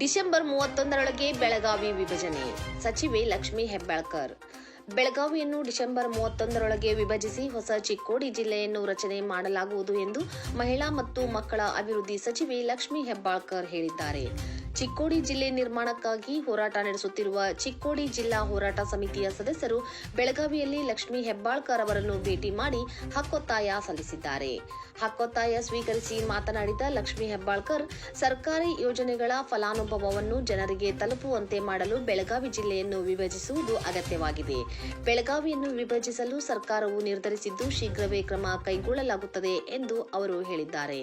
December 31ರೊಳಗೆ Belagavi ವಿಭಜನೆ. ಸಚಿವೆ Lakshmi Hebbalkar. ಬೆಳಗಾವಿಯನ್ನು December 31ರೊಳಗೆ ವಿಭಜಿಸಿ ಹೊಸ ಚಿಕ್ಕೋಡಿ ಜಿಲ್ಲೆಯನ್ನು ರಚನೆ ಮಾಡಲಾಗುವುದು ಎಂದು ಮಹಿಳಾ ಮತ್ತು ಮಕ್ಕಳ ಅಭಿವೃದ್ಧಿ ಸಚಿವೆ ಲಕ್ಷ್ಮೀ ಹೆಬ್ಬಾಳ್ಕರ್ ಹೇಳಿದ್ದಾರೆ. ಚಿಕ್ಕೋಡಿ ಜಿಲ್ಲೆ ನಿರ್ಮಾಣಕ್ಕಾಗಿ ಹೋರಾಟ ನಡೆಸುತ್ತಿರುವ ಚಿಕ್ಕೋಡಿ ಜಿಲ್ಲಾ ಹೋರಾಟ ಸಮಿತಿಯ ಸದಸ್ಯರು ಬೆಳಗಾವಿಯಲ್ಲಿ ಲಕ್ಷ್ಮೀ ಹೆಬ್ಬಾಳ್ಕರ್ ಅವರನ್ನು ಭೇಟಿ ಮಾಡಿ ಹಕ್ಕೊತ್ತಾಯ ಸಲ್ಲಿಸಿದ್ದಾರೆ. ಹಕ್ಕೊತ್ತಾಯ ಸ್ವೀಕರಿಸಿ ಮಾತನಾಡಿದ ಲಕ್ಷ್ಮೀ ಹೆಬ್ಬಾಳ್ಕರ್, ಸರ್ಕಾರಿ ಯೋಜನೆಗಳ ಫಲಾನುಭವವನ್ನು ಜನರಿಗೆ ತಲುಪುವಂತೆ ಮಾಡಲು ಬೆಳಗಾವಿ ಜಿಲ್ಲೆಯನ್ನು ವಿಭಜಿಸುವುದು ಅಗತ್ಯವಾಗಿದೆ. ಬೆಳಗಾವಿಯನ್ನು ವಿಭಜಿಸಲು ಸರ್ಕಾರವು ನಿರ್ಧರಿಸಿದ್ದು ಶೀಘ್ರವೇ ಕ್ರಮ ಕೈಗೊಳ್ಳಲಾಗುತ್ತದೆ ಎಂದು ಅವರು ಹೇಳಿದ್ದಾರೆ.